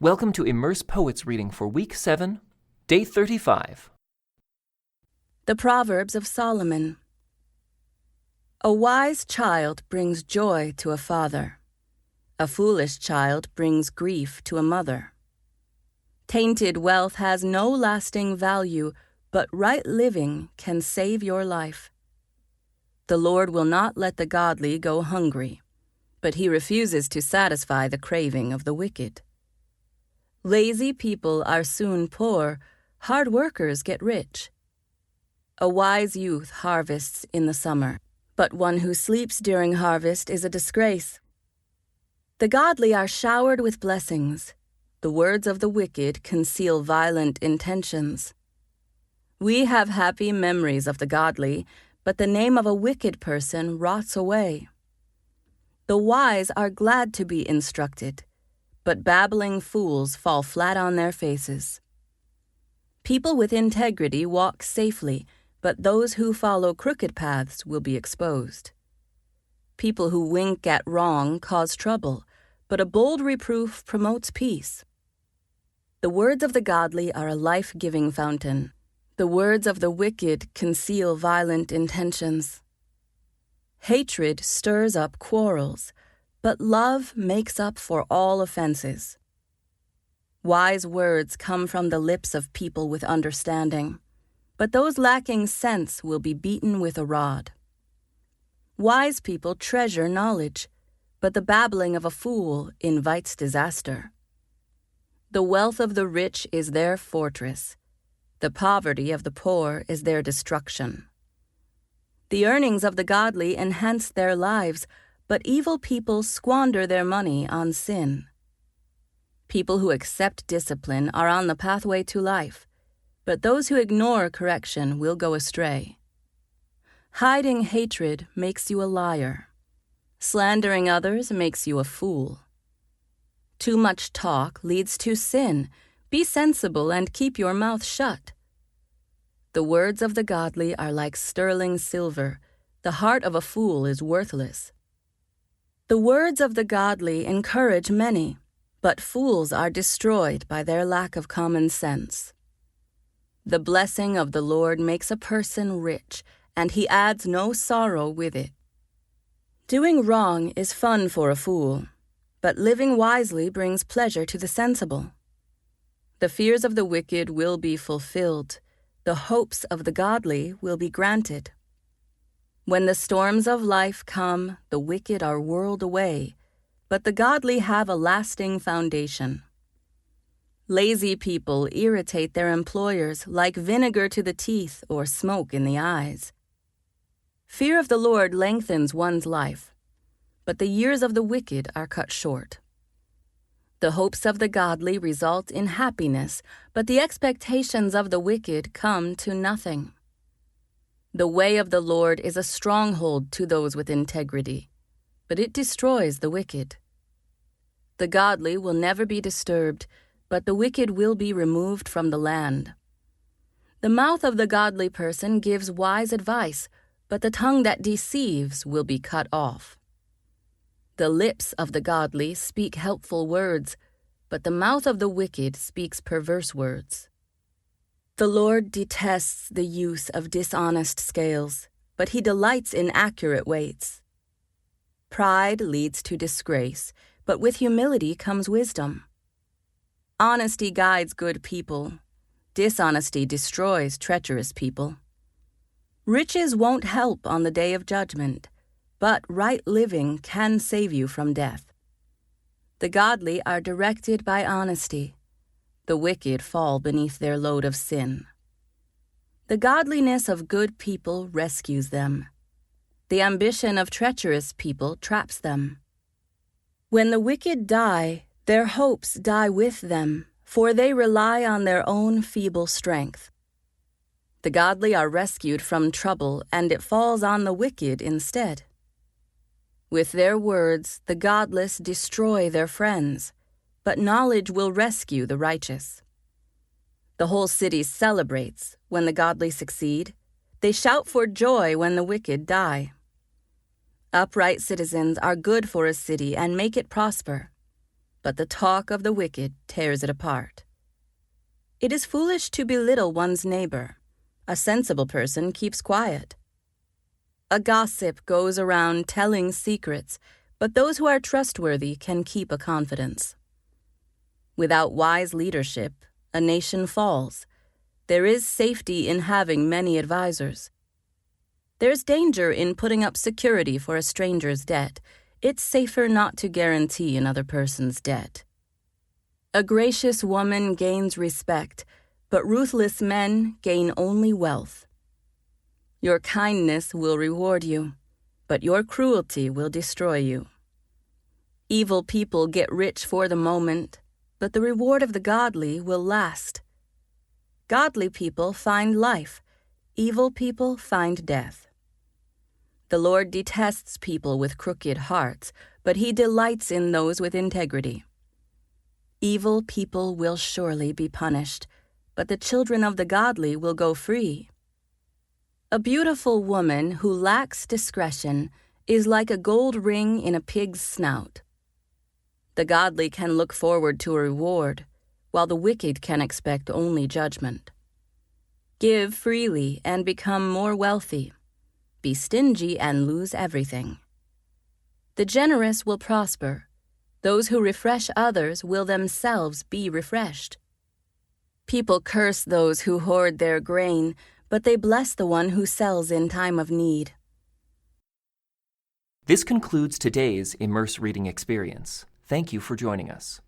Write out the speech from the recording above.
Welcome to Immerse Poets Reading for Week 7, Day 35. The Proverbs of Solomon. A wise child brings joy to a father. A foolish child brings grief to a mother. Tainted wealth has no lasting value, but right living can save your life. The Lord will not let the godly go hungry, but he refuses to satisfy the craving of the wicked. Lazy people are soon poor, hard workers get rich. A wise youth harvests in the summer, but one who sleeps during harvest is a disgrace. The godly are showered with blessings. The words of the wicked conceal violent intentions. We have happy memories of the godly, but the name of a wicked person rots away. The wise are glad to be instructed, but babbling fools fall flat on their faces. People with integrity walk safely, but those who follow crooked paths will be exposed. People who wink at wrong cause trouble, but a bold reproof promotes peace. The words of the godly are a life-giving fountain. The words of the wicked conceal violent intentions. Hatred stirs up quarrels, but love makes up for all offenses. Wise words come from the lips of people with understanding, but those lacking sense will be beaten with a rod. Wise people treasure knowledge, but the babbling of a fool invites disaster. The wealth of the rich is their fortress. The poverty of the poor is their destruction. The earnings of the godly enhance their lives, but evil people squander their money on sin. People who accept discipline are on the pathway to life, but those who ignore correction will go astray. Hiding hatred makes you a liar. Slandering others makes you a fool. Too much talk leads to sin. Be sensible and keep your mouth shut. The words of the godly are like sterling silver. The heart of a fool is worthless. The words of the godly encourage many, but fools are destroyed by their lack of common sense. The blessing of the Lord makes a person rich, and he adds no sorrow with it. Doing wrong is fun for a fool, but living wisely brings pleasure to the sensible. The fears of the wicked will be fulfilled. The hopes of the godly will be granted. When the storms of life come, the wicked are whirled away, but the godly have a lasting foundation. Lazy people irritate their employers like vinegar to the teeth or smoke in the eyes. Fear of the Lord lengthens one's life, but the years of the wicked are cut short. The hopes of the godly result in happiness, but the expectations of the wicked come to nothing. The way of the Lord is a stronghold to those with integrity, but it destroys the wicked. The godly will never be disturbed, but the wicked will be removed from the land. The mouth of the godly person gives wise advice, but the tongue that deceives will be cut off. The lips of the godly speak helpful words, but the mouth of the wicked speaks perverse words. The Lord detests the use of dishonest scales, but he delights in accurate weights. Pride leads to disgrace, but with humility comes wisdom. Honesty guides good people. Dishonesty destroys treacherous people. Riches won't help on the day of judgment, but right living can save you from death. The godly are directed by honesty. The wicked fall beneath their load of sin. The godliness of good people rescues them. The ambition of treacherous people traps them. When the wicked die, their hopes die with them, for they rely on their own feeble strength. The godly are rescued from trouble, and it falls on the wicked instead. With their words, the godless destroy their friends, but knowledge will rescue the righteous. The whole city celebrates when the godly succeed. They shout for joy when the wicked die. Upright citizens are good for a city and make it prosper. but the talk of the wicked tears it apart. It is foolish to belittle one's neighbor. A sensible person keeps quiet. A gossip goes around telling secrets, but those who are trustworthy can keep a confidence. Without wise leadership, a nation falls. There is safety in having many advisors. There's danger in putting up security for a stranger's debt. It's safer not to guarantee another person's debt. A gracious woman gains respect, but ruthless men gain only wealth. Your kindness will reward you, but your cruelty will destroy you. Evil people get rich for the moment, but the reward of the godly will last. Godly people find life, evil people find death. The Lord detests people with crooked hearts, but he delights in those with integrity. Evil people will surely be punished, but the children of the godly will go free. A beautiful woman who lacks discretion is like a gold ring in a pig's snout. The godly can look forward to a reward, while the wicked can expect only judgment. Give freely and become more wealthy. Be stingy and lose everything. The generous will prosper. Those who refresh others will themselves be refreshed. People curse those who hoard their grain, but they bless the one who sells in time of need. This concludes today's Immerse reading experience. Thank you for joining us.